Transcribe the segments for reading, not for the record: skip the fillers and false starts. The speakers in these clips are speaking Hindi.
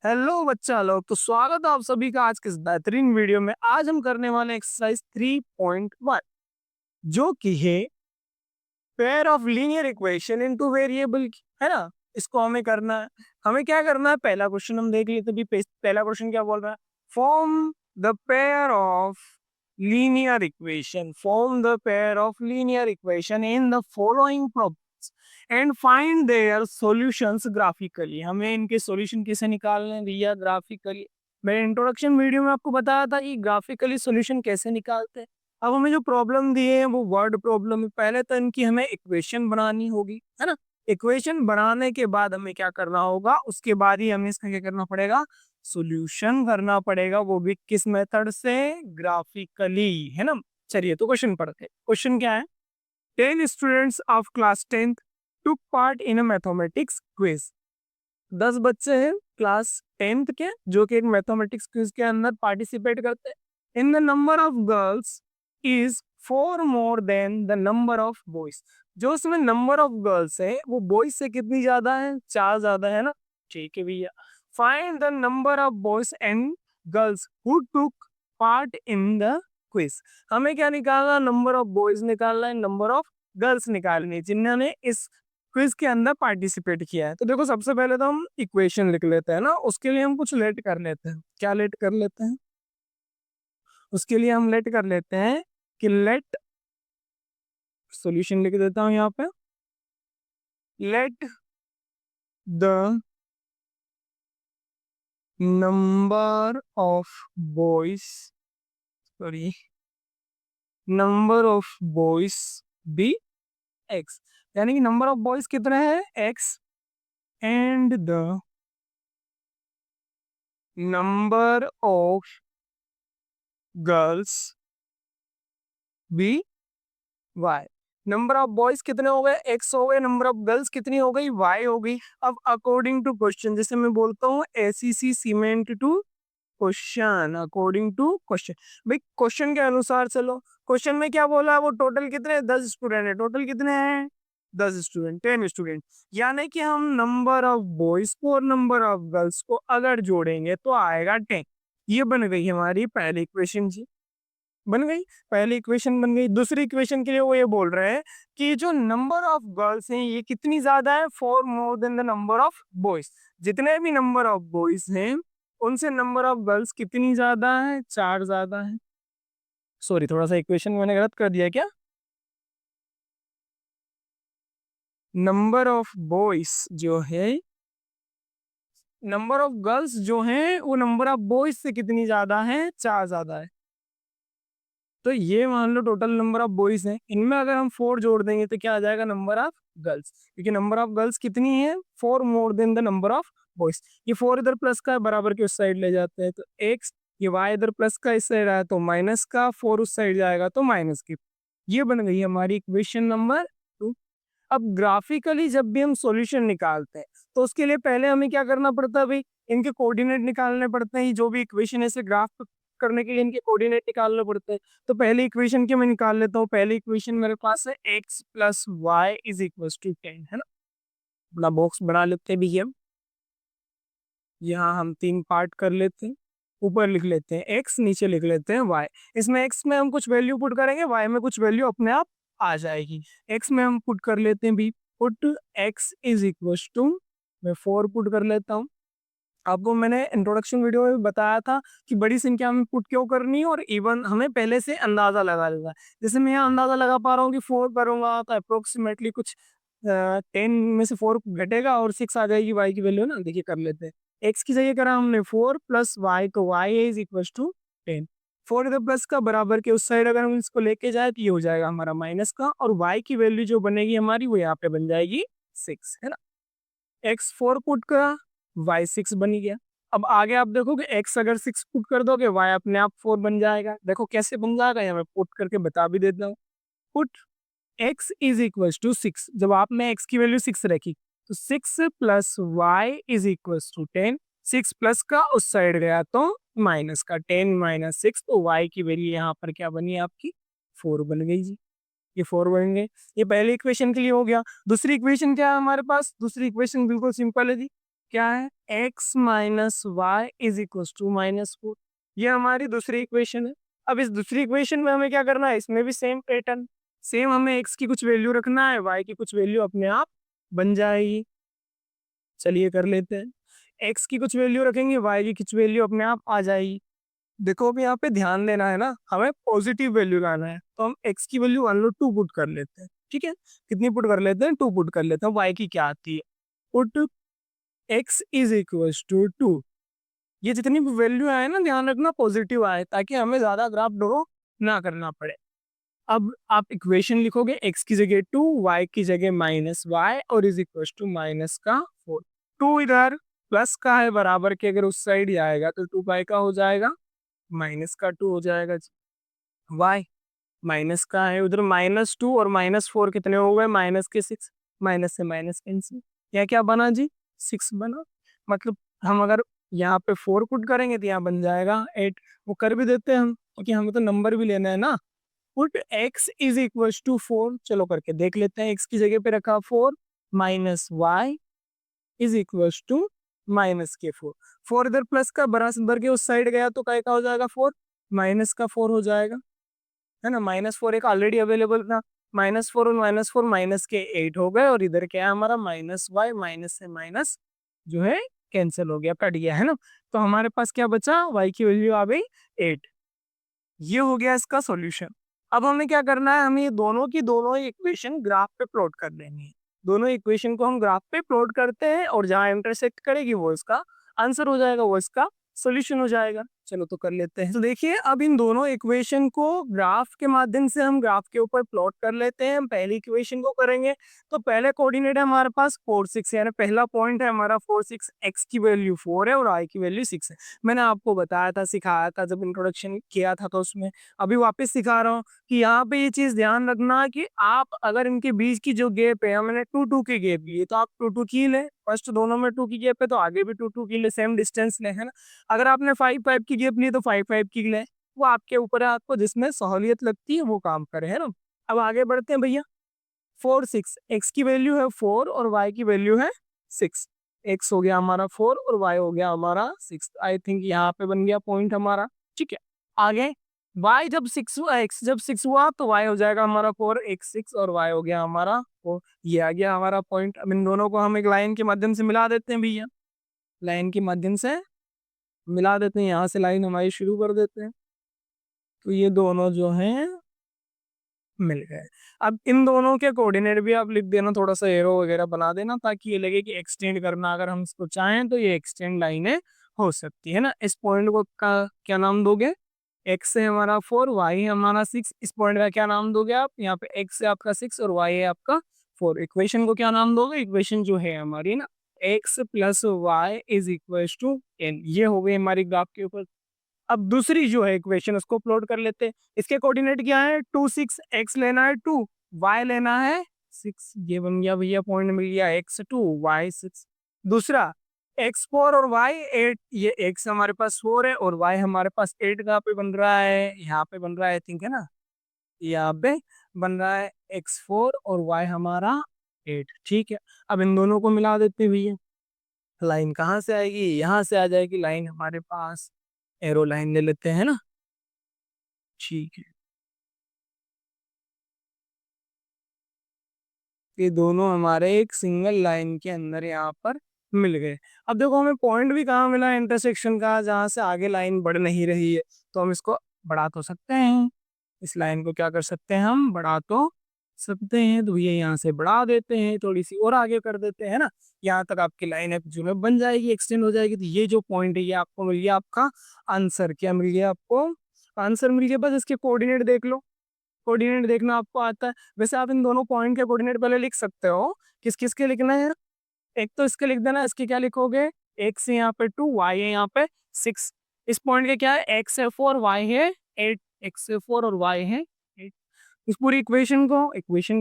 हेलो बच्चा लोग, तो स्वागत है आप सभी का आज के इस बेहतरीन वीडियो में। आज हम करने वाले हैं एक्सरसाइज 3.1 जो कि है pair of linear equation into variable, है ना। इसको हमें करना है। हमें क्या करना है, पहला क्वेश्चन हम देख लेते हैं। पहला क्वेश्चन क्या बोल रहा है, form the pair of linear equation in the following problems and find their solutions graphically. हमें इनके सॉल्यूशन कैसे निकालने हैं भैया, ग्राफिकली। मैंने इंट्रोडक्शन वीडियो में आपको बताया था कि ग्राफिकली सॉल्यूशन कैसे निकालते हैं। अब हमें जो प्रॉब्लम दिए हैं वो वर्ड प्रॉब्लम है। पहले तो इनकी हमें इक्वेशन बनानी होगी, है ना। इक्वेशन बनाने के बाद हमें क्या करना होगा, उसके बाद ही हमें इसका क्या करना पड़ेगा, सॉल्यूशन करना पड़ेगा, वो भी किस मेथड से, ग्राफिकली, है ना। चलिए तो क्वेश्चन पढ़ते हैं। क्वेश्चन क्या है, 10 students of class 10th took part in a mathematics quiz. 10 बच्चे हैं क्लास 10th के जो कि एक मैथमेटिक्स क्विज के अंदर पार्टिसिपेट करते हैं। In the number of girls is 4 more than the number of boys. जो उसमें नंबर ऑफ गर्ल्स है वो बॉयज से कितनी ज्यादा है, 4 ज्यादा है ना। ठीक है भैया। Find the number of boys and girls who took part in the quiz. हमें क्या निकालना, नंबर ऑफ बॉयज निकालना है, नंबर ऑफ गर्ल्स निकालनी है जिन्होंने इस क्विज के अंदर पार्टिसिपेट किया है। तो देखो सबसे पहले तो हम इक्वेशन लिख लेते हैं ना, उसके लिए हम कुछ लेट कर लेते हैं। क्या लेट कर लेते हैं, उसके लिए हम लेट कर लेते हैं कि लेट, सॉल्यूशन लिख देता हूं यहाँ पे, let the number of boys, sorry, number of boys be x. यानी कि नंबर ऑफ बॉयज कितने हैं, x, and the number of girls be y. Number of boys कितने हो गए, एक्स हो गए, नंबर ऑफ गर्ल्स कितनी हो गई, वाई हो गई। अब अकॉर्डिंग टू क्वेश्चन, जैसे मैं बोलता हूँ ACC cement to question, according to question, भाई क्वेश्चन के अनुसार चलो। क्वेश्चन में क्या बोला है, वो टोटल कितने, 10 स्टूडेंट है। टोटल कितने हैं, 10 स्टूडेंट, 10 स्टूडेंट। यानी कि हम नंबर ऑफ बॉयज को और नंबर ऑफ गर्ल्स को अगर जोड़ेंगे तो आएगा 10। ये बन गई हमारी पहली इक्वेशन जी, बन गई। पहली इक्वेशन बन गई। दूसरी इक्वेशन के लिए वो ये बोल रहे हैं कि जो नंबर ऑफ गर्ल्स हैं ये कितनी ज्यादा है, 4 more than the number of boys. जितने भी नंबर ऑफ बॉयज हैं उनसे नंबर ऑफ गर्ल्स कितनी ज्यादा है, 4 ज्यादा है। सॉरी, थोड़ा सा इक्वेशन मैंने गलत कर दिया क्या, नंबर ऑफ बॉयज जो है, नंबर ऑफ गर्ल्स जो है वो नंबर ऑफ बॉयज से कितनी ज्यादा है, 4 ज्यादा है। तो ये मान लो टोटल नंबर ऑफ बॉयज हैं, इनमें अगर हम 4 जोड़ देंगे तो क्या आ जाएगा, नंबर ऑफ गर्ल्स। क्योंकि नंबर ऑफ गर्ल्स कितनी है, 4 more than the number of boys. ये 4 इधर प्लस का है, बराबर के उस साइड ले जाते हैं तो एक्स, ये वाई इधर प्लस का इस साइड आया तो माइनस का, 4 उस साइड जाएगा तो माइनस की। ये बन गई हमारी इक्वेशन नंबर 2। अब ग्राफिकली जब भी हम सॉल्यूशन निकालते हैं तो उसके लिए पहले हमें क्या करना पड़ता है भाई, इनके कोऑर्डिनेट निकालने पड़ते हैं। जो भी इक्वेशन है इसे ग्राफ करने के लिए इनके कोऑर्डिनेट निकालने पड़ते हैं। तो पहली इक्वेशन के मैं निकाल लेता हूँ। पहली इक्वेशन मेरे पास है x plus y is equal to 10, है ना। अपना बॉक्स बना लेते हैं भी हम, यहाँ हम 3 पार्ट कर लेते हैं। ऊपर लिख लेते हैं x, नीचे लिख लेते हैं y। इसमें x में हम कुछ वैल्यू पुट करेंगे, y में कुछ वैल्यू अपने आप आ जाएगी। x में हम पुट कर लेते हैं भी, put x is equal to, मैं 4 पुट कर लेता हूँ। आपको मैंने इंट्रोडक्शन वीडियो में बताया था कि बड़ी संख्या में पुट क्यों करनी है और इवन हमें पहले से अंदाजा लगा लेना है। जैसे मैं यहाँ अंदाजा लगा पा रहा हूँ कि 4 करूंगा तो अप्रोक्सीमेटली कुछ 10 में से 4 घटेगा और 6 आ जाएगी वाई की वैल्यू ना। देखिए कर लेते हैं, एक्स की जगह करा हमने 4 प्लस वाई को, वाई इज इक्वल टू 10। 4 इधर प्लस का, बराबर के उस साइड अगर हम इसको लेके जाए तो ये हो जाएगा हमारा माइनस का, और वाई की वैल्यू जो बनेगी हमारी वो यहाँ पे बन जाएगी 6, है ना। एक्स 4 पुट करा, वाई 6 बन गया। अब आगे आप देखोगे x अगर 6 पुट कर दोगे y अपने आप 4 बन जाएगा। देखो कैसे बन जाएगा, यहाँ मैं पुट करके बता भी देता हूँ। Put x is equal to 6, जब आपने x की वैल्यू 6 रखी तो 6 plus y is equal to 10। 6 plus का उस साइड गया तो माइनस का, 10 माइनस 6, तो y की वैल्यू यहाँ पर क्या बनी आपकी, 4 बन गई जी। ये 4 बन गए। ये पहली इक्वेशन के लिए हो गया। दूसरी इक्वेशन क्या है हमारे पास, दूसरी इक्वेशन बिल्कुल सिंपल है जी। क्या है, x minus y is equal to -4। ये हमारी दूसरी इक्वेशन है। अब इस दूसरी इक्वेशन में हमें क्या करना है, इसमें भी सेम पैटर्न, सेम हमें x की कुछ वैल्यू रखना है, y की कुछ वैल्यू अपने आप बन जाएगी। चलिए कर लेते हैं, x की कुछ वैल्यू रखेंगे, y की कुछ वैल्यू अपने आप आ जाएगी। देखो अब यहाँ पे ध्यान देना है ना, हमें पॉजिटिव वैल्यू लाना है, तो हम x की वैल्यू 1/2 पुट कर लेते हैं। ठीक है, कितनी पुट कर लेते हैं, 2 पुट कर लेते हैं। y की क्या आती है, put x is equal to 2। ये जितनी भी वैल्यू आए ना, ध्यान रखना पॉजिटिव आए, ताकि हमें ज्यादा ग्राफ ड्रॉ ना करना पड़े। अब आप इक्वेशन लिखोगे, x की जगह 2, y की जगह -y और इज इक्वल टू माइनस का 4। 2 इधर प्लस का है बराबर के, अगर उस साइड जाएगा तो 2 पाई का हो जाएगा, माइनस का 2 हो जाएगा। y माइनस का है उधर, -2 और -4 कितने हो गए, माइनस के 6, माइनस से माइनस कैंसिल, यह क्या बना जी, 6 बना। मतलब हम अगर यहाँ पे 4 पुट करेंगे तो यहाँ बन जाएगा 8। वो कर भी देते हैं हम, क्योंकि हमें तो नंबर भी लेना है ना। Put x is equal to 4, चलो करके देख लेते हैं। x की जगह पे रखा 4, minus y is equal to minus के 4। 4 इधर प्लस का बराबर के उस साइड गया तो क्या हो जाएगा, 4 माइनस का 4 हो जाएगा, है ना। -4 एक ऑलरेडी अवेलेबल था, -4 और -4 माइनस के 8 हो गए, और इधर क्या है हमारा माइनस वाई, माइनस से माइनस जो है कैंसिल हो गया, कट गया, है ना। तो हमारे पास क्या बचा, y की वैल्यू आ गई 8। ये हो गया इसका सॉल्यूशन। अब हमें क्या करना है, हमें ये दोनों की दोनों ही इक्वेशन ग्राफ पे प्लॉट कर देनी है। दोनों इक्वेशन को हम ग्राफ पे प्लॉट करते हैं, और जहां इंटरसेक्ट करेगी वो इसका आंसर हो जाएगा, वो इसका सॉल्यूशन हो जाएगा। चलो तो कर लेते हैं। तो देखिए अब इन दोनों इक्वेशन को ग्राफ के माध्यम से हम ग्राफ के ऊपर प्लॉट कर लेते हैं। हम पहली इक्वेशन को करेंगे, तो पहले कोऑर्डिनेट है हमारे पास 4 6, यानी पहला पॉइंट है हमारा 4 6, x की वैल्यू 4 है और y की वैल्यू 6 है। मैंने आपको बताया था, सिखाया था जब इंट्रोडक्शन किया था, तो उसमें अभी वापस सिखा रहा हूँ कि यहाँ पे ये चीज ध्यान रखना कि आप अगर इनके बीच की जो गैप है, मैंने 2 2 की गैप ली, तो आप 2 2 की ले, फर्स्ट दोनों में 2 की गैप है तो आगे भी 2 2 की ले, सेम डिस्टेंस ले, है ना। अगर आपने 5 5 की गैप ली तो 5 5 की ले, वो आपके ऊपर है, आपको जिसमें सहूलियत लगती है वो काम करे, है ना। अब आगे बढ़ते हैं भैया। 4 6, x की वैल्यू है 4 और y की वैल्यू है 6। x हो गया हमारा 4 और y हो गया हमारा 6। आई थिंक यहाँ पे बन गया पॉइंट हमारा। ठीक है, आगे y जब 6 हुआ, x जब 6 हुआ तो y हो जाएगा हमारा 4, x 6 और y हो गया हमारा 4। ये आ गया हमारा पॉइंट। अब इन दोनों को हम एक लाइन के माध्यम से मिला देते हैं भैया, लाइन के माध्यम से मिला देते हैं, यहाँ से लाइन हमारी शुरू कर देते हैं। तो ये दोनों जो हैं मिल गए। अब इन दोनों के कोऑर्डिनेट भी आप लिख देना, थोड़ा सा एरो वगैरह बना देना, ताकि ये लगे कि एक्सटेंड करना, अगर हम इसको चाहें तो ये एक्सटेंड लाइनें हो सकती है ना। इस पॉइंट को का क्या नाम दोगे, x है हमारा 4, y है हमारा 6। इस पॉइंट का क्या नाम दोगे आप, यहाँ पे x है आपका 6 और y है आपका 4। इक्वेशन को क्या नाम दोगे, इक्वेशन जो है हमारी ना, x plus y is equal to n। ये हो गई हमारी ग्राफ के ऊपर। अब दूसरी जो है इक्वेशन उसको प्लॉट कर लेते हैं। इसके कोऑर्डिनेट क्या है, 2 6, x लेना है 2, y लेना है 6। ये बन गया भैया पॉइंट, मिल गया x 2 y 6। दूसरा x 4 और y 8, ये x हमारे पास 4 है और y हमारे पास 8। कहाँ पे बन रहा है, यहाँ पे बन रहा है, आई थिंक, है ना। यहाँ पे बन रहा है x 4 और y हमारा 8। ठीक है, अब इन दोनों को मिला देते हैं भैया। लाइन कहाँ से आएगी, यहाँ से आ जाएगी लाइन हमारे पास। एरो लाइन ले लेते हैं ना। ठीक है, ये दोनों हमारे एक सिंगल लाइन के अंदर यहाँ पर मिल गए। अब देखो हमें पॉइंट भी कहाँ मिला, इंटरसेक्शन का, जहाँ से आगे लाइन बढ़ नहीं रही है, तो हम इसको बढ़ा तो सकते हैं। इस लाइन को क्या कर सकते हैं, हम बढ़ा तो सकते हैं। तो ये यहाँ से बढ़ा देते हैं, थोड़ी सी और आगे कर देते हैं ना, यहाँ तक आपकी लाइन है जो है बन जाएगी, एक्सटेंड हो जाएगी। तो ये जो पॉइंट है ये आपको मिल गया आपका आंसर। क्या मिल गया आपको, आंसर मिल गया। बस इसके कोऑर्डिनेट देख लो, कोऑर्डिनेट देखना आपको आता है। वैसे आप इन दोनों पॉइंट के कोऑर्डिनेट पहले लिख सकते हो, किस किस के लिखना है। एक तो इसके लिख देना, इसके क्या लिखोगे, x है यहाँ पे 2, y है यहाँ पे 6। इस पॉइंट के क्या है, x है 4, y है 8। x है 4 और y है 8। इस पूरी इक्वेशन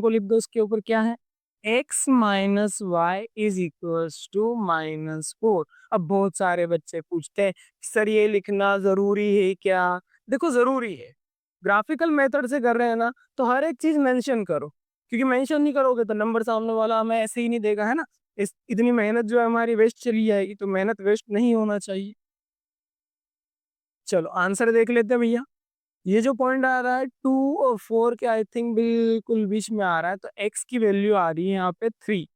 को लिख दो। इसके ऊपर क्या है, x minus y is equals to -4। अब बहुत सारे बच्चे पूछते हैं सर ये लिखना जरूरी है क्या। देखो जरूरी है, ग्राफिकल मेथड से कर रहे हैं ना, तो हर एक चीज मेंशन करो, क्योंकि मेंशन नहीं करोगे तो नंबर सामने वाला हमें ऐसे ही नहीं देगा, है ना। इस इतनी मेहनत जो है हमारी वेस्ट चली जाएगी, तो मेहनत वेस्ट नहीं होना चाहिए। चलो आंसर देख लेते हैं भैया। ये जो पॉइंट आ रहा है 2 और 4 के आई थिंक बिल्कुल बीच में आ रहा है, तो x की वैल्यू आ रही है यहाँ पे 3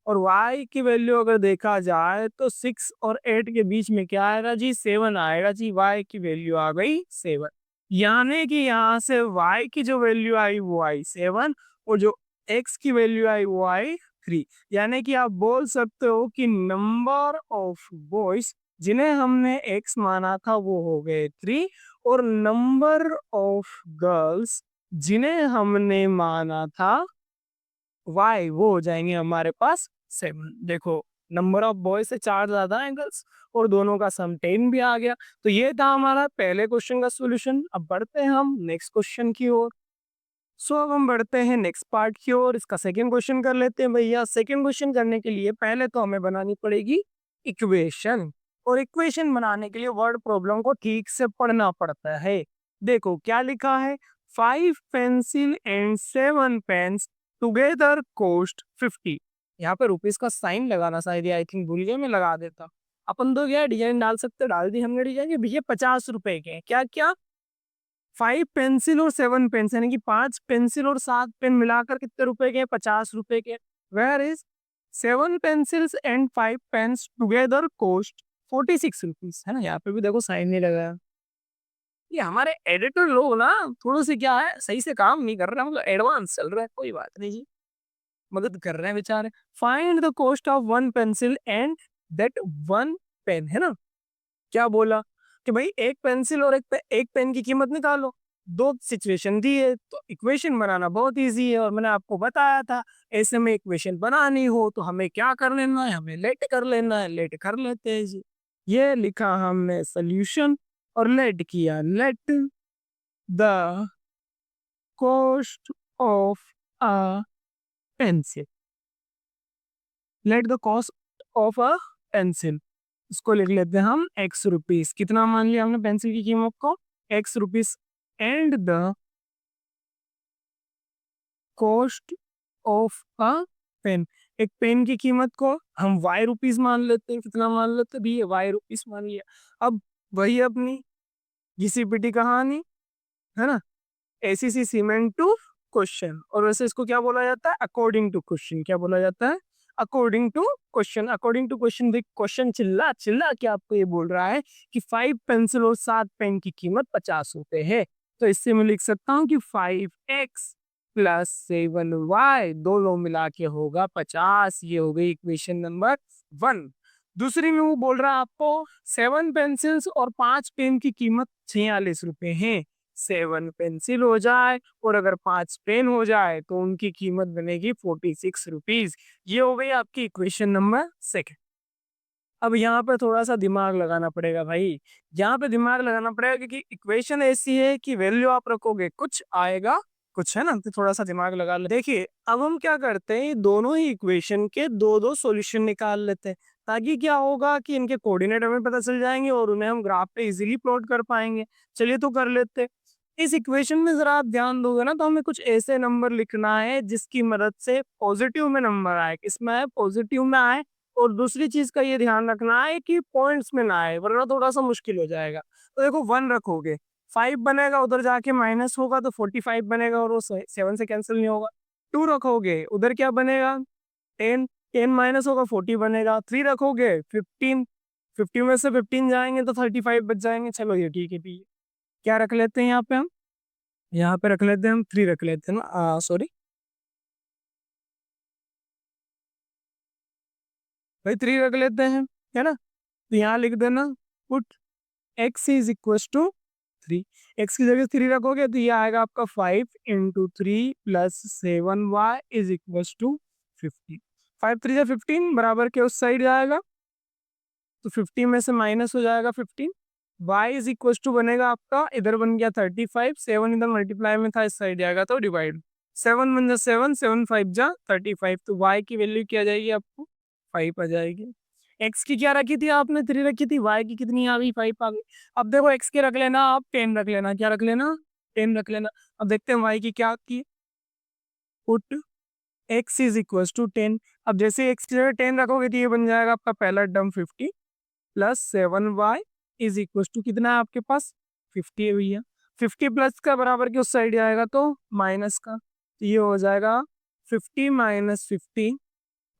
और y की वैल्यू अगर देखा जाए तो 6 और 8 के बीच में क्या आएगा जी, 7 आएगा जी। y की वैल्यू आ गई 7, यानी कि यहाँ से y की जो वैल्यू आई वो आई 7 और जो x की वैल्यू आई वो आई 3। यानी कि आप बोल सकते हो कि नंबर ऑफ बॉयज जिन्हें हमने x माना था वो हो गए 3 और नंबर ऑफ गर्ल्स जिन्हें हमने माना था वाई वो हो जाएंगे हमारे पास 7। देखो नंबर ऑफ बॉयज से 4 ज्यादा है गर्ल्स और दोनों का सम 10 भी आ गया। तो ये था हमारा पहले क्वेश्चन का सॉल्यूशन। अब बढ़ते हैं हम नेक्स्ट क्वेश्चन की ओर। सो अब हम बढ़ते हैं नेक्स्ट पार्ट की ओर। इसका सेकंड क्वेश्चन कर लेते हैं भैया। सेकंड क्वेश्चन करने के लिए पहले तो हमें बनानी पड़ेगी इक्वेशन, और इक्वेशन बनाने के लिए वर्ड प्रॉब्लम को ठीक से पढ़ना पड़ता है। देखो क्या लिखा है, 5 pencil and 7 pens together cost 50। यहाँ पे रुपीस का साइन लगाना शायद आई थिंक भूल गया, मैं लगा देता। अपन तो क्या डिजाइन डाल सकते, डाल दी हमने डिजाइन कि भैया 50 रुपए के हैं। क्या क्या, 5 पेंसिल और 7 पेन, यानी कि 5 पेंसिल और 7 पेन मिलाकर कितने रुपए के, 50 रुपए के। Where is 7 pencils and 5 pens together cost 46 rupees, है ना। यहाँ पे भी देखो साइन नहीं लगा। ये हमारे एडिटर लोग ना थोड़े से क्या है, सही से काम नहीं कर रहे हैं, मतलब एडवांस चल रहा है। कोई बात नहीं जी, मदद कर रहे हैं बेचारे। Find the cost of 1 pencil and that 1 pen, है ना। क्या बोला कि भाई एक पेंसिल और एक पेन की कीमत निकालो। दो सिचुएशन दी है तो इक्वेशन बनाना बहुत इजी है, और मैंने आपको बताया था ऐसे में इक्वेशन बनानी हो तो हमें क्या कर लेना है, हमें लेट कर लेना है। लेट कर लेते हैं जी। ये लिखा हमने सोल्यूशन और लेट किया, let the cost of a pencil, let the cost of a pencil, इसको लिख लेते हैं हम एक्स रुपीस। कितना मान लिया हमने पेंसिल की कीमत को, x rupees, and the cost of a pen, एक पेन की कीमत को हम वाई रुपीस मान लेते हैं। कितना मान लेते हैं भी, वाई रुपीस मान लिया। अब वही अपनी घिसी पिटी कहानी, है ना, एसीसी सीमेंट टू क्वेश्चन। और वैसे इसको क्या बोला जाता है, अकॉर्डिंग टू क्वेश्चन। क्या बोला जाता है, according to question. According to question, देख क्वेश्चन चिल्ला चिल्ला के आपको ये बोल रहा है कि 5 पेंसिल और 7 पेन की कीमत 50 रुपए है। तो इससे मैं लिख सकता हूँ कि 5x प्लस 7y दोनों मिला के होगा 50। ये हो गई इक्वेशन नंबर 1। दूसरी में वो बोल रहा है आपको 7 पेंसिल्स और 5 पेन की कीमत 46 रुपए है। 7 पेंसिल हो जाए और अगर 5 पेन हो जाए तो उनकी कीमत बनेगी 46 रुपीज। ये हो गई आपकी इक्वेशन नंबर 2। अब यहाँ पे थोड़ा सा दिमाग लगाना पड़ेगा भाई। यहाँ पे दिमाग लगाना पड़ेगा क्योंकि इक्वेशन ऐसी है कि वैल्यू आप रखोगे कुछ आएगा कुछ, है ना। तो थोड़ा सा दिमाग लगा ले। देखिए अब हम क्या करते हैं, दोनों ही इक्वेशन के दो दो सॉल्यूशन निकाल लेते हैं, ताकि क्या होगा कि इनके कोऑर्डिनेट हमें पता चल जाएंगे और उन्हें हम ग्राफ पे इजीली प्लॉट कर पाएंगे। चलिए तो कर लेते हैं। इस इक्वेशन में जरा आप ध्यान दोगे ना, तो हमें कुछ ऐसे नंबर लिखना है जिसकी मदद से पॉजिटिव में नंबर आए। किसमें आए, पॉजिटिव में आए। और दूसरी चीज का ये ध्यान रखना है कि पॉइंट्स में ना आए, वरना थोड़ा सा मुश्किल हो जाएगा। तो देखो 1 रखोगे, 5 बनेगा, उधर जाके माइनस होगा तो 45 बनेगा और वो 7 से कैंसिल नहीं होगा। 2 रखोगे, उधर क्या बनेगा, 10, 10 माइनस होगा 40 बनेगा। 3 रखोगे 15, 50 में से 15 जाएंगे तो 35 बच जाएंगे। चलो ये ठीक है, ठीक है। क्या रख लेते हैं यहाँ पे हम, यहाँ पे रख लेते हैं हम 3 रख लेते हैं ना, सॉरी भाई 3 रख लेते हैं, है ना। तो यहाँ लिख देना put x is equal to 3। x की जगह 3 रखोगे तो ये आएगा आपका 5 into 3 plus 7y is equal to 50। 5 3 15 बराबर के उस साइड जाएगा तो 50 में से माइनस हो जाएगा 15। y इज इक्व टू बनेगा आपका, इधर बन गया 35, 7 इधर मल्टीप्लाई में था इस साइड जाएगा तो डिवाइड। 7 बन जा 7, 7 5 जा 35, तो y की वैल्यू क्या आ जाएगी आपको, 5 आ जाएगी। x की क्या रखी थी आपने, 3 रखी थी, y की कितनी आ गई, 5 आ गई। अब देखो x के रख लेना आप 10 रख लेना, क्या रख लेना, 10 रख लेना। अब देखते हैं y की क्या की, put x is equal to 10। अब जैसे x की जगह 10 रखोगे तो ये बन जाएगा आपका पहला term 50 plus 7y is equal to कितना है आपके पास 50 है भैया। 50 प्लस का बराबर के उस साइड जाएगा तो माइनस का, तो ये हो जाएगा 50 माइनस 50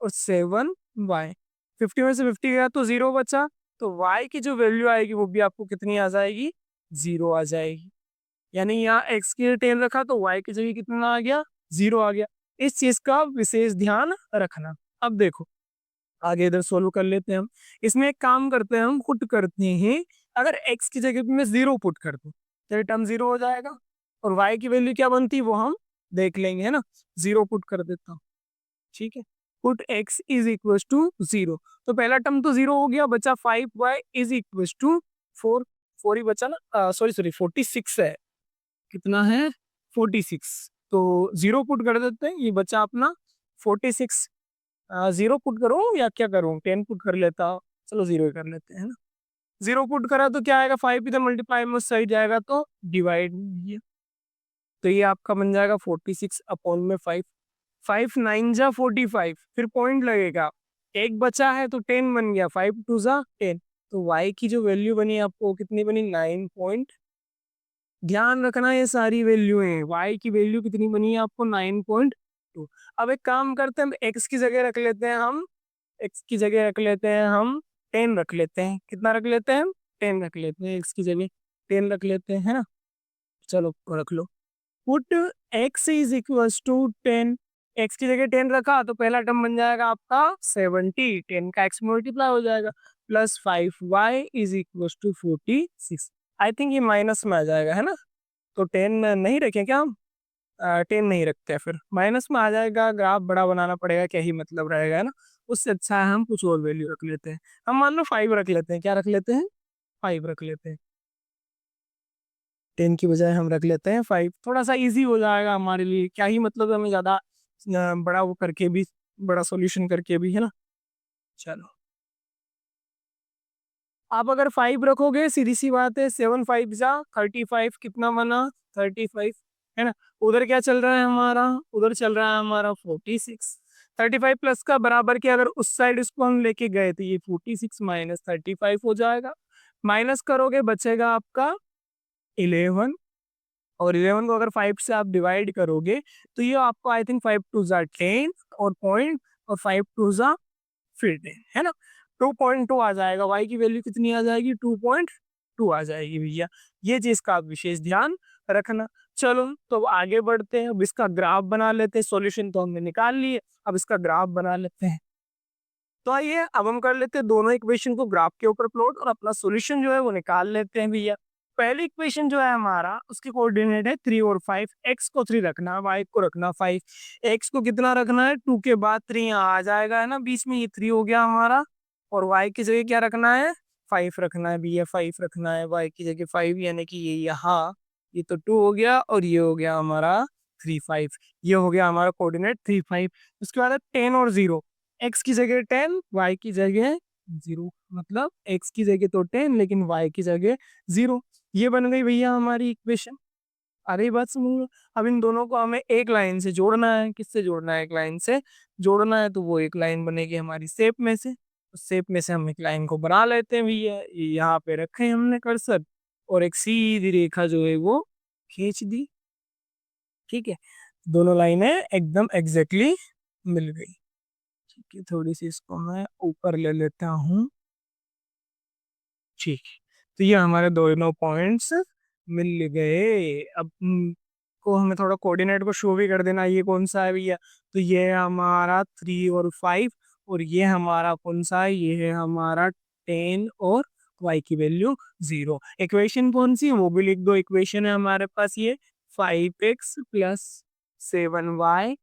और 7y। 50 में से 50 गया तो 0 बचा, तो y की जो वैल्यू आएगी वो भी आपको कितनी आ जाएगी 0 आ जाएगी। यानी यहाँ x की 10 रखा तो y की जगह कितना आ गया 0 आ गया। इस चीज का विशेष ध्यान रखना। अब देखो आगे इधर सोल्व कर लेते हैं हम। इसमें एक काम करते हैं, हम पुट करते हैं, अगर x की जगह पे मैं 0 पुट कर दूं तो टर्म 0 हो जाएगा, और y की वैल्यू क्या बनती है वो हम देख लेंगे, है ना। 0 पुट कर देता हूँ, ठीक है। Put x is equal to 0, तो पहला टर्म तो 0 हो गया, बचा 5y इज इक्वल टू 4। 4 ही बचा ना, सॉरी सॉरी 46 है, कितना है 46, तो 0 पुट कर देते हैं, ये बचा अपना 46। 0 पुट करूं या क्या करूं, 10 पुट कर लेता हूं, चलो 0 ही कर लेते हैं ना। 0 पुट करा तो क्या आएगा 5 इधर मल्टीप्लाई में उस साइड जाएगा तो डिवाइड, तो ये आपका बन जाएगा 46 अपॉन में 5। 5 9 जा 45, फिर पॉइंट लगेगा, एक बचा है तो 10 बन गया, 5 2 जा 10, तो y की जो वैल्यू बनी आपको कितनी बनी 9 पॉइंट। ध्यान रखना ये सारी वैल्यू है, y की वैल्यू कितनी बनी है आपको 9.2। अब एक काम करते हैं, x की जगह रख लेते हैं हम, x की जगह रख लेते हैं हम 10 रख लेते हैं, कितना रख लेते हैं हम 10 रख लेते हैं, x की जगह 10 रख लेते हैं, है ना। चलो रख लो, put x is equal to 10। x की जगह 10 रखा तो पहला टर्म बन जाएगा आपका 70, 10 का x मल्टीप्लाई हो जाएगा, plus 5y is equal to 46। I think ये माइनस में आ जाएगा, है ना, तो 10 नहीं रखें क्या हम, 10 नहीं रखते हैं, फिर माइनस में आ जाएगा, ग्राफ बड़ा बनाना पड़ेगा, क्या ही मतलब रहेगा, है ना। उससे अच्छा है हम कुछ और वैल्यू रख लेते हैं, हम मान लो 5 रख लेते हैं, क्या रख लेते हैं 5 रख लेते हैं, 10 की बजाय हम रख लेते हैं 5, थोड़ा सा इजी हो जाएगा हमारे लिए, क्या ही मतलब हमें ज़्यादा बड़ा वो करके भी, बड़ा सॉल्यूशन करके भी, है ना। चलो आप अगर 5 रखोगे सीधी सी बात है, 7 5 जा 35, कितना बना 35, है ना। उधर क्या चल रहा है हमारा, उधर चल रहा है हमारा 46। 35 प्लस का बराबर के अगर उस साइड इसको हम लेके गए तो ये 46 माइनस 35 हो जाएगा, माइनस करोगे बचेगा आपका 11, और 11 को अगर 5 से आप डिवाइड करोगे तो ये आपको आई थिंक 5 टू जा 10 और पॉइंट, और 5 टू जा फिर 10, है ना। 2.2 आ जाएगा, y की वैल्यू कितनी आ जाएगी 2.2 आ जाएगी भैया। ये चीज का आप विशेष ध्यान रखना। चलो तो अब आगे बढ़ते हैं, अब इसका ग्राफ बना लेते हैं, सॉल्यूशन तो हमने निकाल लिए, अब इसका ग्राफ बना लेते हैं। तो आइए अब हम कर लेते हैं दोनों इक्वेशन को ग्राफ के ऊपर प्लॉट, और अपना सॉल्यूशन जो है वो निकाल लेते हैं भैया। पहली इक्वेशन जो है हमारा उसकी कोऑर्डिनेट है 3 और 5, x को 3 रखना है, y को रखना 5। x को कितना रखना है 2 के बाद 3 यहाँ आ जाएगा, है ना, बीच में ये 3 हो गया हमारा, और y की जगह क्या रखना है 5 रखना है भैया, 5 रखना है y की जगह 5, यानी कि ये यहाँ, ये तो 2 हो गया, और ये हो गया हमारा 3 5, ये हो गया हमारा कोऑर्डिनेट 3 5। उसके बाद है 10 और 0, x की जगह 10 y की जगह 0, मतलब x की जगह तो 10 लेकिन y की जगह 0, ये बन गई भैया हमारी इक्वेशन। अरे बात सुनो, अब इन दोनों को हमें एक लाइन से जोड़ना है, किससे जोड़ना है एक लाइन से जोड़ना है, तो वो एक लाइन बनेगी हमारी शेप में से, उस शेप में से हम एक लाइन को बना लेते हैं भैया, यहाँ पे रखे हमने कर्सर, और एक सीधी रेखा जो है वो खींच दी, ठीक है। दोनों लाइनें एकदम एग्जैक्टली मिल गई, ठीक है। थोड़ी सी इसको मैं ऊपर ले लेता हूँ, ठीक है। तो ये हमारे दोनों पॉइंट्स मिल गए। अब को हमें थोड़ा कोऑर्डिनेट को शो भी कर देना, ये कौन सा है भैया, तो ये है हमारा 3 और 5, और ये हमारा कौन सा है, ये है हमारा 10 और y की वैल्यू 0। इक्वेशन कौन सी है वो भी लिख दो, इक्वेशन है हमारे पास ये 5x plus 7y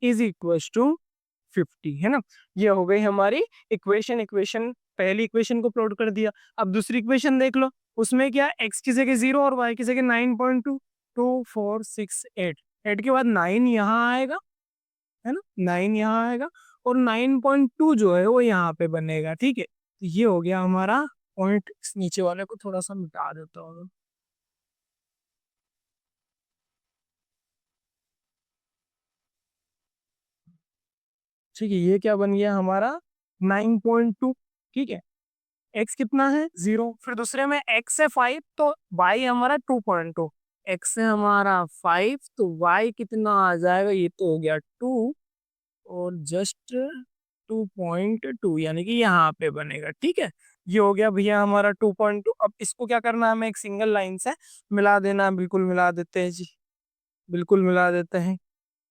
is equal to 50, है ना। ये हो गई हमारी इक्वेशन। इक्वेशन पहली इक्वेशन को प्लॉट कर दिया, अब दूसरी इक्वेशन देख लो, उसमें क्या x की जगह 0 और y की जगह 9.2, 2 4 6 8, 8 के बाद 9 यहाँ आएगा, है ना, 9 यहाँ आएगा, और 9.2 जो है वो यहाँ पे बनेगा, ठीक है। तो ये हो गया हमारा पॉइंट, इस नीचे वाले को थोड़ा सा मिटा देता हूँ। ठीक है, ये क्या बन गया हमारा 9.2। ठीक है, x कितना है 0, फिर दूसरे में x है 5 तो y हमारा 2.2, x है हमारा 5 तो y कितना आ जाएगा, ये तो हो गया 2 और जस्ट 2.2 यानी कि यहाँ पे बनेगा। ठीक है, ये हो गया भैया हमारा 2.2। अब इसको क्या करना है, हमें एक सिंगल लाइन से मिला देना है। बिल्कुल मिला देते हैं जी, बिल्कुल मिला देते हैं।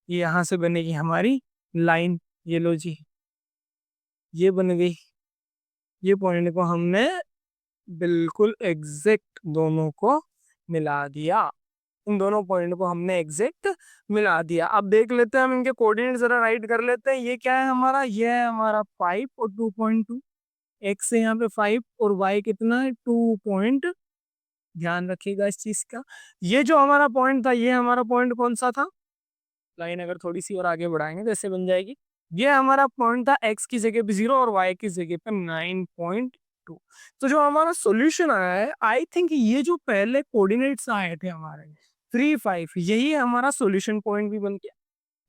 ये यहाँ से बनेगी हमारी लाइन, ये लो जी, ये बन गई। ये पॉइंट को हमने बिल्कुल एग्जैक्ट दोनों को मिला दिया, इन दोनों पॉइंट को हमने एग्जैक्ट मिला दिया। अब देख लेते हैं हम इनके कोऑर्डिनेट जरा राइट कर लेते हैं। ये क्या है हमारा, ये है हमारा 5 और 2.2, एक्स है यहाँ पे 5 और वाई कितना है 2 ध्यान रखिएगा इस चीज का। ये जो हमारा पॉइंट था, ये हमारा पॉइंट कौन सा था, लाइन अगर थोड़ी सी और आगे बढ़ाएंगे तो ऐसे बन जाएगी। ये हमारा पॉइंट था x की जगह पे 0 और y की जगह पे 9.2। तो जो हमारा सॉल्यूशन आया है, आई थिंक ये जो पहले कोऑर्डिनेट्स आए थे हमारे 3 5, यही हमारा सॉल्यूशन पॉइंट भी बन गया।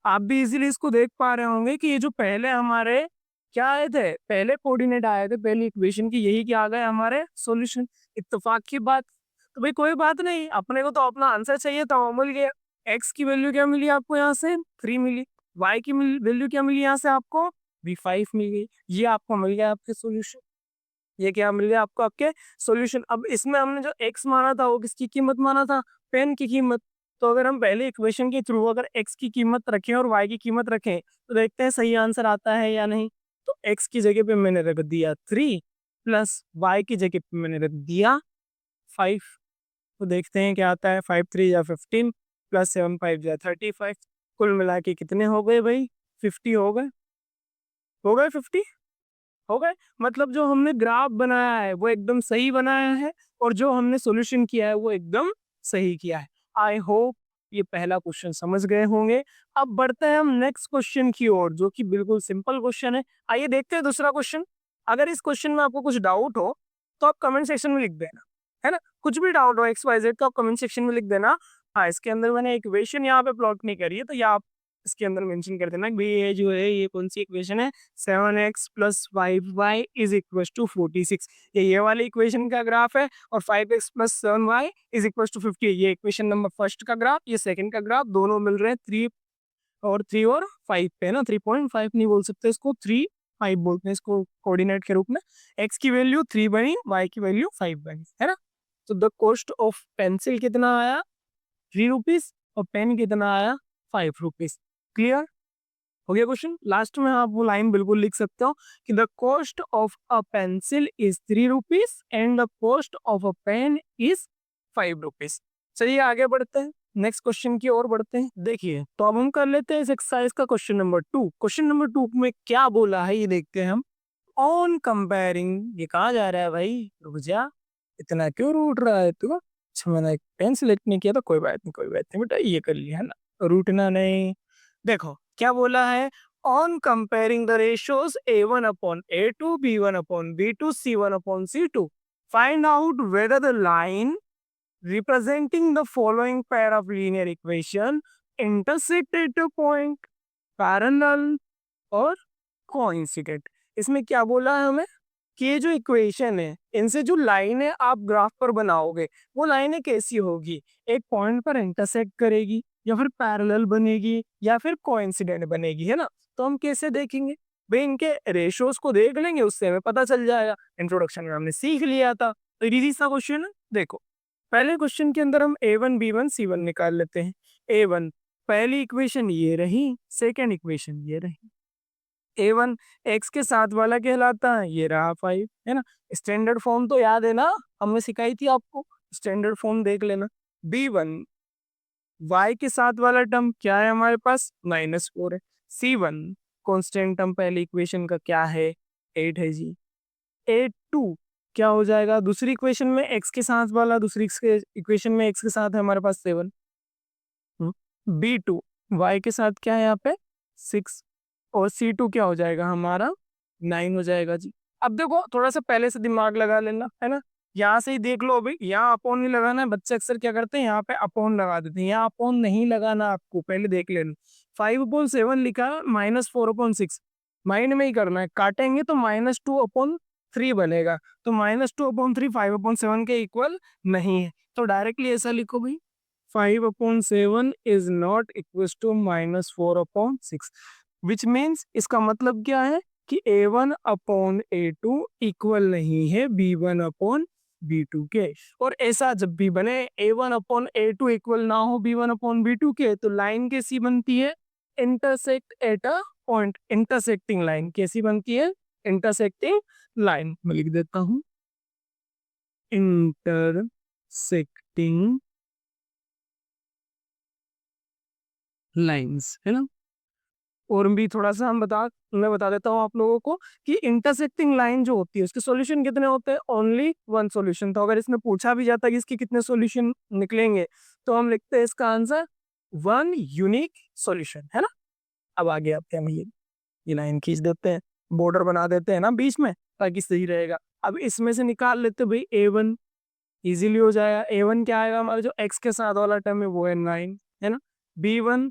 आप भी इजीली इसको देख पा रहे होंगे कि ये जो पहले हमारे क्या आए थे, पहले कोऑर्डिनेट आए थे पहली इक्वेशन की, यही क्या आ गए हमारे सॉल्यूशन। इत्तेफाक की बात। तो भाई कोई बात नहीं, अपने को तो अपना आंसर चाहिए था, वो मिल गया। एक्स की वैल्यू क्या मिली आपको यहाँ से 3 मिली, वाई की वैल्यू क्या मिली यहाँ से आपको भी 5 मिल गई। ये आपको मिल गया आपके सॉल्यूशन, ये क्या मिल गया आपको आपके सॉल्यूशन। अब इसमें हमने जो एक्स माना था वो किसकी कीमत माना था, पेन की कीमत। तो अगर हम पहले इक्वेशन के थ्रू अगर एक्स की कीमत रखें और वाई की कीमत रखें तो देखते हैं सही आंसर आता है या नहीं। तो एक्स की जगह पे मैंने रख दिया 3 प्लस वाई की जगह पे मैंने रख दिया 5। तो देखते हैं क्या आता है, 5 3 या 15 प्लस 7 5 या 35, कुल मिला के कितने हो गए भाई 50 हो गए, हो गए 50 हो गए। मतलब जो हमने ग्राफ बनाया है वो एकदम सही बनाया है और जो हमने सॉल्यूशन किया है वो एकदम सही किया है। आई होप ये पहला क्वेश्चन समझ गए होंगे। अब बढ़ते हैं हम नेक्स्ट क्वेश्चन की ओर, जो कि बिल्कुल सिंपल क्वेश्चन है। आइए देखते हैं दूसरा क्वेश्चन। अगर इस क्वेश्चन में आपको कुछ डाउट हो तो आप कमेंट सेक्शन में लिख देना, है ना। कुछ भी डाउट हो एक्स वाई जेड तो आप कमेंट सेक्शन में लिख देना। हाँ, इसके अंदर मैंने इक्वेशन यहाँ पे प्लॉट नहीं करी है, तो ये आप इसके अंदर मेंशन कर देना कि भाई ये जो है ये कौन सी इक्वेशन है, 7x plus 5y is equal to 46। ये वाली इक्वेशन का ग्राफ है और 5x plus 7y is equal to 50। ये इक्वेशन नंबर फर्स्ट का ग्राफ, ये सेकंड का ग्राफ, दोनों मिल रहे हैं 3 और 5 पे, है ना। 3.5 नहीं बोल सकते इसको, 3 5 बोलते हैं इसको कोऑर्डिनेट के रूप में। x की वैल्यू 3 बनी, y की वैल्यू 5 बनी, है ना। तो द कॉस्ट ऑफ पेंसिल कितना आया 3 रुपीज और पेन कितना आया 5 रुपीज। क्लियर हो गया क्वेश्चन। लास्ट में आप वो लाइन बिल्कुल लिख सकते हो कि the cost of a pencil is 3 rupees and the cost of a pen is 5 rupees. चलिए आगे बढ़ते हैं, नेक्स्ट क्वेश्चन की ओर बढ़ते हैं। देखिए तो अब हम कर लेते हैं इस एक्सरसाइज का क्वेश्चन नंबर 2। क्वेश्चन नंबर 2 में क्या बोला है ये देखते हैं हम। ऑन कंपेयरिंग, ये कहा जा रहा है भाई, रुक जा, इतना क्यों रूठ रहा है तू। अच्छा मैंने एक पेन सिलेक्ट नहीं किया तो कोई बात नहीं, कोई बात नहीं बेटा, ये कर लिया, है ना, रूठना नहीं। देखो क्या बोला है, on comparing the ratios a1 upon a2 b1 upon b2 c1 upon c2 find out whether the line representing the following pair of linear equation intersect at a point parallel और coincident। इसमें क्या बोला है हमें कि ये जो इक्वेशन है इनसे जो लाइनें आप ग्राफ पर बनाओगे वो लाइनें कैसी होगी, एक पॉइंट पर इंटरसेक्ट करेगी या फिर पैरेलल बनेगी या फिर कोइंसिडेंट बनेगी, है ना। तो हम कैसे देखेंगे भाई, इनके रेशियोज को देख लेंगे, उससे हमें पता चल जाएगा। इंट्रोडक्शन में हमने सीख लिया था। तो इजी सा क्वेश्चन है। देखो पहले क्वेश्चन के अंदर हम a1 b1 c1 निकाल लेते हैं। a1 पहली इक्वेशन ये रही, सेकेंड इक्वेशन ये रही। a1 x के साथ वाला कहलाता है, ये रहा 5, है ना। स्टैंडर्ड फॉर्म तो याद है ना, हमने सिखाई थी आपको, स्टैंडर्ड फॉर्म देख लेना। b1 y के साथ वाला टर्म क्या है हमारे पास -4 है। c1 कांस्टेंट टर्म पहली इक्वेशन का क्या है 8 है जी। a2 क्या हो जाएगा, दूसरी इक्वेशन में x के साथ वाला, दूसरी इक्वेशन में x के साथ है हमारे पास 7। b2 y के साथ क्या है यहाँ पे 6 और C2 क्या हो जाएगा हमारा 9 हो जाएगा जी। अब देखो थोड़ा सा पहले से दिमाग लगा लेना, है ना। यहाँ से ही देख लो भाई, यहाँ अपोन नहीं लगाना है, बच्चे अक्सर क्या करते हैं यहाँ पे अपोन लगा देते हैं, यहाँ अपोन नहीं लगाना आपको, पहले देख लेना। 5/7 लिखा -4/6, माइंड में ही करना है, काटेंगे तो -2/3 बनेगा, तो -2/3 5/7 के इक्वल नहीं है, तो डायरेक्टली ऐसा लिखो भाई 5/7 is not equal to -4/6, which means इसका मतलब क्या है कि A1/A2 इक्वल नहीं है B1/B2 के। और ऐसा जब भी बने A1/A2 इक्वल ना हो B1/B2 के, तो लाइन कैसी बनती है, intersect at a point, intersecting line कैसी बनती है, इंटरसेक्टिंग लाइन मैं लिख देता हूं, इंटरसेक्टिंग लाइंस, है ना। और भी थोड़ा सा मैं बता देता हूँ आप लोगों को कि इंटरसेक्टिंग लाइन जो होती है उसके सॉल्यूशन कितने होते हैं, ओनली वन सॉल्यूशन। तो अगर इसमें पूछा भी जाता है कि इसके कितने सॉल्यूशन निकलेंगे, तो हम लिखते हैं इसका आंसर वन यूनिक सॉल्यूशन, है ना। अब आगे आते हैं, ये लाइन खींच देते हैं, बॉर्डर बना देते हैं ना बीच में, ताकि सही रहेगा। अब इसमें से निकाल लेते हैं भाई A1, इजीली हो जाएगा। A1 क्या आएगा हमारा, जो x के साथ वाला टर्म है वो है 9, है ना। B1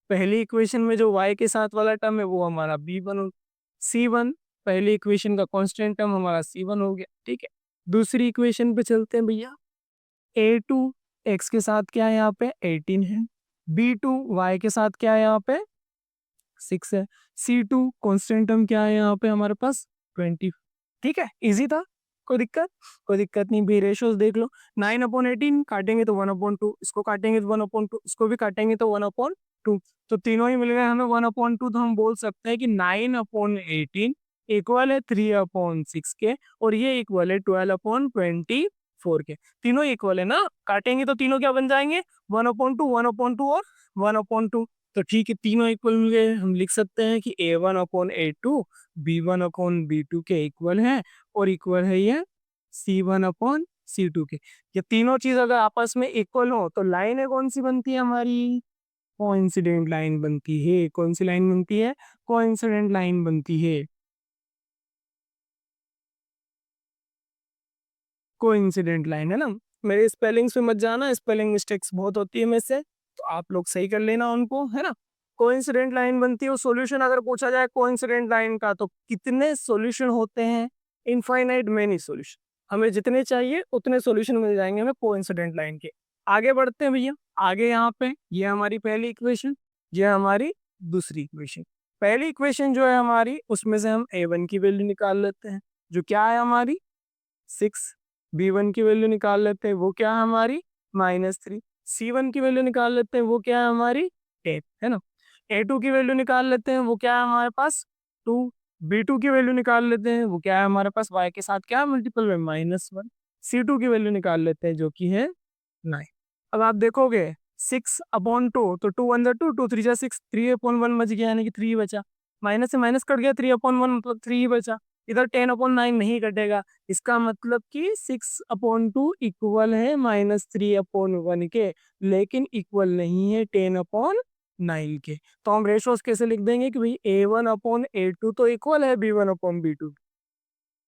पहली इक्वेशन में जो y के साथ वाला टर्म है वो हमारा B1 हो। C1 पहली इक्वेशन का कांस्टेंट टर्म हमारा C1 हो गया, ठीक है। दूसरी इक्वेशन पे चलते हैं भैया, A2 x के साथ क्या है यहाँ पे 18 है, B2 y के साथ क्या है यहाँ पे 6 है, C2 कांस्टेंट टर्म क्या है यहाँ पे हमारे पास 20, ठीक है। इजी था, कोई दिक्कत नहीं भी। रेशियोज देख लो, 9/18 काटेंगे तो 1/2, इसको काटेंगे तो 1/2, इसको भी काटेंगे तो 1/2, तो तीनों ही मिल गए हमें 1/2। तो हम बोल सकते हैं कि 9/18 इक्वल है 3/6 के, और ये इक्वल है 12/24 के। तीनों इक्वल है ना, काटेंगे तो तीनों क्या बन जाएंगे 1/2, 1/2 और 1/2। तो ठीक है, तीनों इक्वल मिल गए, हम लिख सकते हैं कि A1/A2 B1/B2 के इक्वल है, और इक्वल है ये C1/C2 के। ये तीनों चीज अगर आपस में इक्वल हो तो लाइन कौन सी बनती है हमारी, कोइंसिडेंट लाइन बनती है। कौन सी लाइन बनती है, कोइंसिडेंट लाइन बनती है, कोइंसिडेंट लाइन, है ना। मेरे स्पेलिंग्स पे मत जाना, स्पेलिंग मिस्टेक्स बहुत होती है मेरे से, तो आप लोग सही कर लेना उनको, है ना। कोइंसिडेंट लाइन बनती है। और सॉल्यूशन अगर पूछा जाए कोइंसिडेंट लाइन का, तो कितने सॉल्यूशन होते हैं, इनफाइनाइट मेनी सॉल्यूशन, हमें जितने चाहिए उतने सॉल्यूशन मिल जाएंगे हमें कोइंसिडेंट लाइन के। आगे बढ़ते हैं भैया, आगे यहाँ पे ये हमारी पहली इक्वेशन, ये हमारी दूसरी इक्वेशन। पहली इक्वेशन जो है हमारी, उसमें से हम A1 की वैल्यू निकाल लेते हैं, जो क्या है हमारी 6। B1 की वैल्यू निकाल लेते हैं, वो क्या है हमारी -3। C1 की वैल्यू निकाल लेते हैं, वो क्या है हमारी 8, है ना। A2 की वैल्यू निकाल लेते हैं, वो क्या है हमारे पास 2। B2 की वैल्यू निकाल लेते हैं, वो क्या है हमारे पास y के साथ क्या मल्टीपल में -1। C2 की वैल्यू निकाल लेते हैं, जो कि है 9। अब आप देखोगे 6/2, तो 2 अंदर 2, 2 3 जा 6, 3/1 बच गया, यानी कि 3 बचा। माइनस से माइनस कट गया, 3/1 मतलब 3 ही बचा। इधर 10/9 नहीं कटेगा, इसका मतलब कि 6/2 इक्वल है -3/1 के, लेकिन इक्वल नहीं है 10/9 के। तो हम रेशोस कैसे लिख देंगे कि भाई A1/A2 तो इक्वल है B1/B2,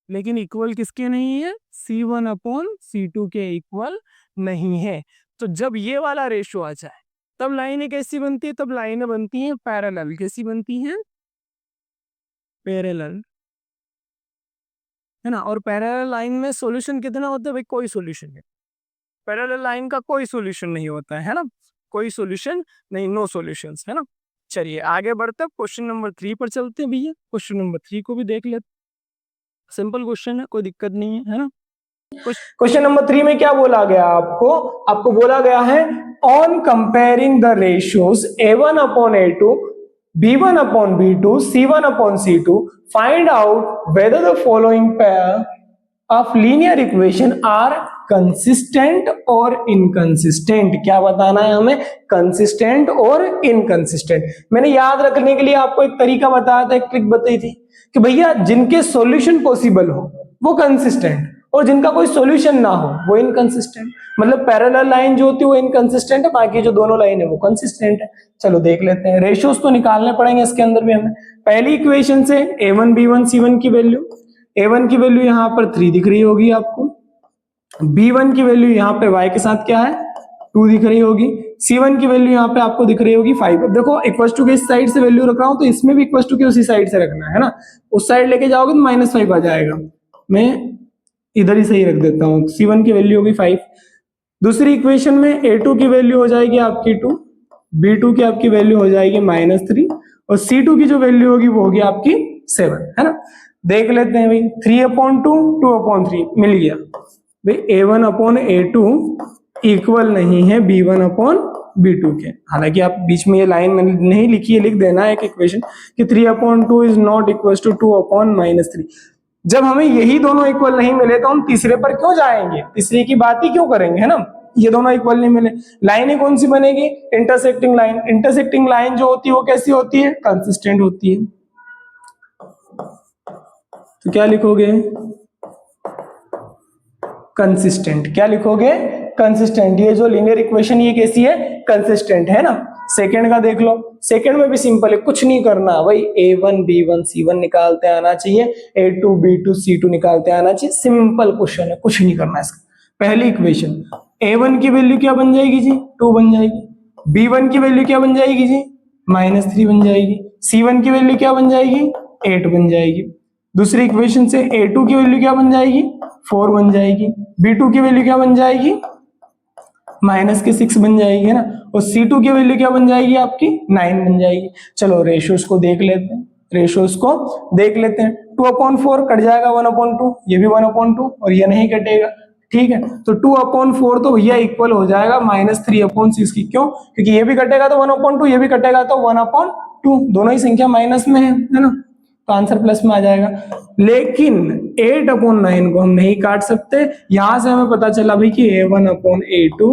लेकिन इक्वल किसके नहीं है, C1/C2 के इक्वल नहीं है। तो जब ये वाला रेशो आ जाए तब लाइनें कैसी बनती है, तब लाइनें बनती हैं पैरेलल। कैसी बनती हैं, पैरेलल, है ना। और पैरेलल लाइन में सॉल्यूशन कितना होता है भाई, कोई सॉल्यूशन नहीं। पैरेलल लाइन का कोई सॉल्यूशन नहीं होता है ना, कोई सॉल्यूशन नहीं, नो सॉल्यूशंस, है ना। चलिए आगे बढ़ते हैं, क्वेश्चन नंबर 3 पर चलते हैं भैया। क्वेश्चन नंबर 3 को भी देख लेते, सिंपल क्वेश्चन है, कोई दिक्कत नहीं है ना। क्वेश्चन नंबर 3 में क्या बोला गया आपको, आपको बोला गया है on comparing the ratios A1/A2 B1/B2 C1/C2 find out whether the following pair of linear equation are consistent और inconsistent। क्या बताना है हमें, consistent और inconsistent। मैंने याद रखने के लिए आपको एक तरीका बताया था, एक ट्रिक बताई थी कि भैया जिनके सॉल्यूशन पॉसिबल हो वो कंसिस्टेंट, और जिनका कोई सॉल्यूशन ना हो वो इनकंसिस्टेंट। मतलब पैरेलल लाइन जो होती है वो इनकंसिस्टेंट है, बाकी जो दोनों लाइन है वो कंसिस्टेंट है। चलो देख लेते हैं, रेशियोज तो निकालने पड़ेंगे इसके अंदर भी हमें। पहली इक्वेशन से A1 B1 C1 की वैल्यू, A1 की वैल्यू यहां पर 3 दिख रही होगी आपको, B1 की वैल्यू यहां पे y के साथ क्या है 2 दिख रही होगी, C1 की वैल्यू यहाँ पे आपको दिख रही होगी 5। अब देखो इक्वल टू के इस साइड से वैल्यू रख रहा हूँ तो इसमें भी इक्वल टू के उसी साइड से रखना है ना, उस साइड लेके जाओगे तो -5 आ जाएगा, मैं इधर ही सही रख देता हूँ, C1 की वैल्यू होगी 5। दूसरी इक्वेशन में A2 की वैल्यू हो जाएगी आपकी 2, B2 की आपकी वैल्यू हो जाएगी -3 और C2 की जो वैल्यू होगी वो होगी आपकी 7, है ना। देख लेते हैं भाई, 3/2 2/3 मिल गया भाई, A1/A2 इक्वल नहीं है B1/B2 के। हालांकि आप बीच में ये लाइन नहीं लिखी है, लिख देना एक इक्वेशन कि 3/2 इज नॉट इक्वल टू 2/-3। जब हमें यही दोनों इक्वल नहीं मिले तो हम तीसरे पर क्यों जाएंगे, तीसरे की बात ही क्यों करेंगे, है ना। ये दोनों इक्वल नहीं मिले, लाइन ही कौन सी बनेगी, इंटरसेक्टिंग लाइन। इंटरसेक्टिंग लाइन जो होती है वो कैसी होती है, कंसिस्टेंट होती है। तो क्या लिखोगे, कंसिस्टेंट। क्या लिखोगे, कंसिस्टेंट। ये जो लीनियर इक्वेशन ये कैसी है, कंसिस्टेंट है ना। सेकंड का देख लो, सेकंड में भी सिंपल है, कुछ नहीं करना भाई, A1 B1 C1 निकालते आना चाहिए, A2 B2 C2 निकालते आना चाहिए, सिंपल क्वेश्चन है, कुछ नहीं करना इसका। पहली इक्वेशन, A1 की वैल्यू क्या बन जाएगी जी, 2 बन जाएगी। B1 की वैल्यू क्या बन जाएगी जी, -3 बन जाएगी। C1 की वैल्यू क्या बन जाएगी, 8 बन जाएगी। दूसरी इक्वेशन से A2 की वैल्यू क्या बन जाएगी, 4 बन जाएगी। B2 की वैल्यू क्या बन जाएगी, -6 बन जाएगी, है ना। और C2 की वैल्यू क्या बन जाएगी आपकी, 9 बन जाएगी। चलो रेशियोज को देख लेते हैं, रेशियोज को देख लेते हैं। 2/4 कट जाएगा 1/2, ये भी 1/2 और ये नहीं कटेगा, ठीक है। तो 2/4 तो भैया इक्वल हो जाएगा -3/6 की। क्यों, क्योंकि ये भी कटेगा तो 1/2, ये भी कटेगा तो 1/2, दोनों ही संख्या माइनस में है ना, तो आंसर प्लस में आ जाएगा। लेकिन 8/9 को हम नहीं काट सकते। यहां से हमें पता चला भाई कि A1/A2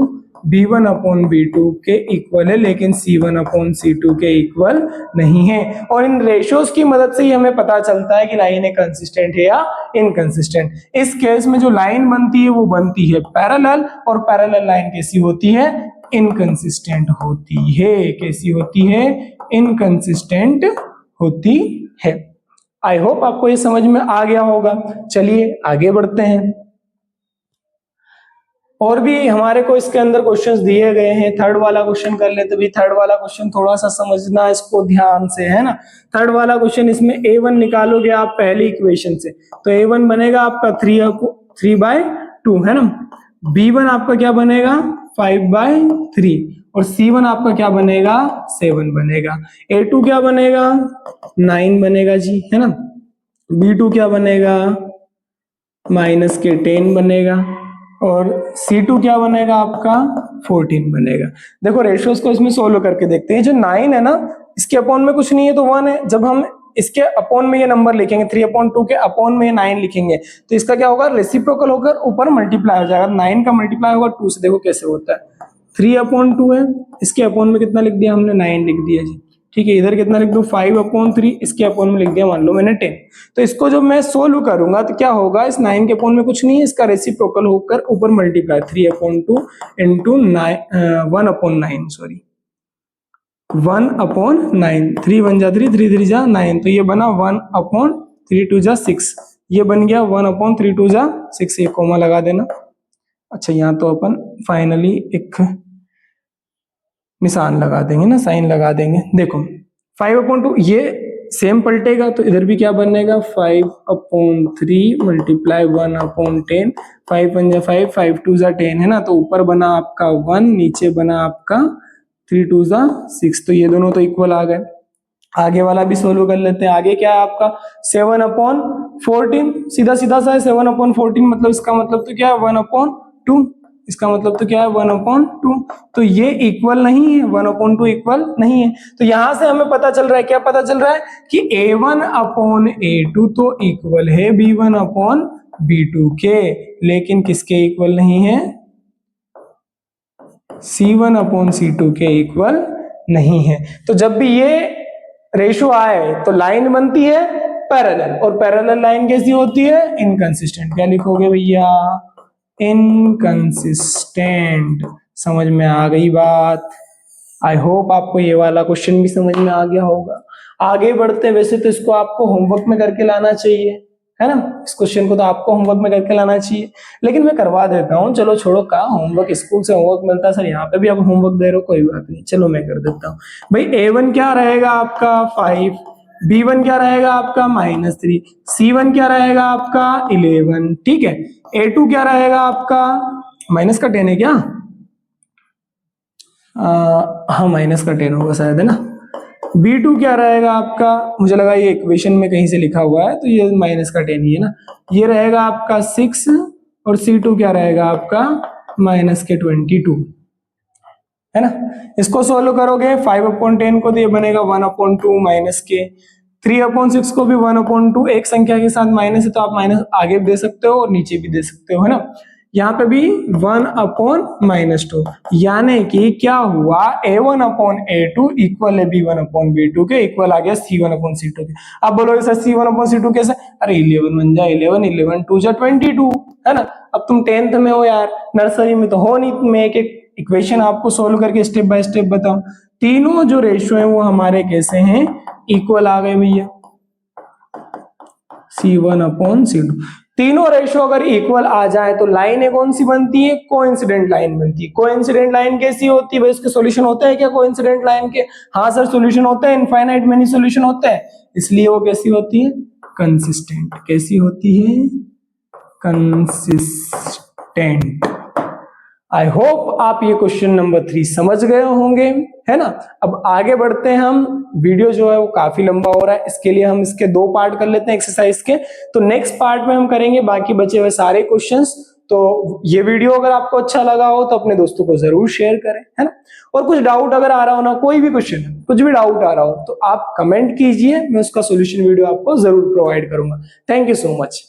B1/B2 के इक्वल है, लेकिन C1/C2 के इक्वल नहीं है। और इन रेशियोज की मदद से ही हमें पता चलता है कि लाइन कंसिस्टेंट है या इनकंसिस्टेंट। इस केस में जो लाइन बनती है वो बनती है पैरेलल, और पैरेलल लाइन कैसी होती है, इनकंसिस्टेंट होती है। कैसी होती है, इनकंसिस्टेंट होती है। आई होप आपको ये समझ में आ गया होगा। चलिए आगे बढ़ते हैं, और भी हमारे को इसके अंदर क्वेश्चंस दिए गए हैं। थर्ड वाला क्वेश्चन कर लेते भी। थर्ड वाला क्वेश्चन थोड़ा सा समझना इसको ध्यान से, है ना। थर्ड वाला क्वेश्चन, इसमें A1 निकालोगे आप पहली इक्वेशन से, तो A1 बनेगा आपका 3/2, है ना। B1 आपका क्या बनेगा, 5/3, और C1 आपका क्या बनेगा, 7 बनेगा। A2 क्या बनेगा, 9 बनेगा जी, है ना। B2 क्या बनेगा, -10 बनेगा, और C2 क्या बनेगा आपका, 14 बनेगा। देखो रेशियोज को इसमें सोल्व करके देखते हैं। जो 9 है ना, इसके अपॉन में कुछ नहीं है तो 1 है। जब हम इसके अपॉन में ये नंबर लिखेंगे, 3/2 के अपॉन में 9 लिखेंगे, तो इसका क्या होगा, रेसिप्रोकल होकर ऊपर मल्टीप्लाई हो जाएगा। 9 का मल्टीप्लाई होगा 2 से, देखो कैसे होता है। 3/2 है, इसके अपॉन में कितना लिख दिया हमने, 9 लिख दिया जी, ठीक है। इधर कितना लिख दो, 5/3, इसके अपॉन में लिख दिया मान लो मैंने 10। तो इसको जब मैं सोल्व करूंगा तो क्या होगा, इस 9 के अपॉन में कुछ नहीं है, इसका रेसिप्रोकल होकर ऊपर मल्टीप्लाई, 3/2 इंटू 1/9, सॉरी 1/9, 3 1 जा 3, 3 3 जा 9, तो ये बना 1/3 2 जा 6, ये बन गया 1/3 2 जा 6, ये कोमा लगा देना। अच्छा यहाँ तो अपन फाइनली एक निशान लगा देंगे ना, साइन लगा देंगे। देखो 5/2 ये सेम पलटेगा, तो इधर भी क्या बनेगा, 5/3 मल्टीप्लाई 1/10, 5 1 जा 5, 5 2 जा 10, है ना। तो ऊपर बना आपका 1, नीचे बना आपका 3 2 जा 6, तो ये दोनों तो इक्वल आ गए। आगे वाला भी सोल्व कर लेते हैं। आगे क्या है आपका, 7/14, सीधा सीधा सा है। 7/14 मतलब इसका मतलब तो क्या है, 1/2, इसका मतलब तो क्या है, 1/2। तो ये इक्वल नहीं है, 1/2 इक्वल नहीं है। तो यहां से हमें पता चल रहा है, क्या पता चल रहा है कि A1/A2 तो इक्वल है B1/B2 के, लेकिन किसके इक्वल नहीं है, C1/C2 के इक्वल नहीं है। तो जब भी ये रेशियो आए तो लाइन बनती है पैरेलल, और पैरेलल लाइन कैसी होती है, इनकंसिस्टेंट। क्या लिखोगे भैया, इनकंसिस्टेंट। समझ में आ गई बात। आई होप आपको ये वाला क्वेश्चन भी समझ में आ गया होगा। आगे बढ़ते हैं, वैसे तो इसको आपको होमवर्क में करके लाना चाहिए, है ना। इस क्वेश्चन को तो आपको होमवर्क में करके लाना चाहिए, लेकिन मैं करवा देता हूँ। चलो छोड़ो, का होमवर्क स्कूल से होमवर्क मिलता है सर, यहाँ पे भी आप होमवर्क दे रहे हो, कोई बात नहीं, चलो मैं कर देता हूँ। भाई A1 क्या रहेगा आपका 5, B1 क्या रहेगा आपका -3, C1 क्या रहेगा आपका 11, ठीक है। A2 क्या रहेगा आपका, माइनस का 10 है क्या, हाँ माइनस का 10 होगा शायद, है ना। B2 क्या रहेगा आपका, मुझे लगा ये इक्वेशन में कहीं से लिखा हुआ है, तो ये माइनस का 10 ही है ना। ये रहेगा आपका 6 और C2 क्या रहेगा आपका -22, है ना। इसको सोल्व करोगे 5/10 को, तो ये बनेगा 1/2 माइनस के, 3/6 को भी 1/2, एक संख्या के साथ माइनस है तो आप माइनस आगे भी दे सकते हो और नीचे भी दे सकते हो, है ना। यहाँ पे भी 1/-2, यानी कि क्या हुआ, A1/A2 इक्वल है B1/B2 के, इक्वल आ गया C1/C2 के। अब बोलोगे सर C1/C2 कैसे, अरे 11 बन जाए 11, 11 2 जा 22, है ना। अब तुम 10th में हो यार, नर्सरी में तो हो नहीं, मैं एक एक इक्वेशन आपको सोल्व करके स्टेप बाय स्टेप बताऊं। तीनों जो रेशियो है वो हमारे कैसे हैं, इक्वल आ गए भैया, C1/C2। तीनों रेशियो अगर इक्वल आ जाए तो लाइन कौन सी बनती है, कोइंसिडेंट लाइन बनती है। कोइंसिडेंट लाइन कैसी होती है भाई, उसके सॉल्यूशन होते हैं क्या कोइंसिडेंट लाइन के, हाँ सर सॉल्यूशन होते हैं, इनफाइनाइट मेनी सॉल्यूशन होते हैं, इसलिए वो कैसी होती है, कंसिस्टेंट। कैसी होती है, कंसिस्टेंट। आई होप आप ये क्वेश्चन नंबर 3 समझ गए होंगे, है ना। अब आगे बढ़ते हैं हम, वीडियो जो है वो काफी लंबा हो रहा है, इसके लिए हम इसके 2 पार्ट कर लेते हैं एक्सरसाइज के, तो नेक्स्ट पार्ट में हम करेंगे बाकी बचे हुए सारे क्वेश्चंस। तो ये वीडियो अगर आपको अच्छा लगा हो तो अपने दोस्तों को जरूर शेयर करें, है ना। और कुछ डाउट अगर आ रहा हो ना, कोई भी क्वेश्चन, कुछ भी डाउट आ रहा हो तो आप कमेंट कीजिए, मैं उसका सोल्यूशन वीडियो आपको जरूर प्रोवाइड करूंगा। Thank you so much.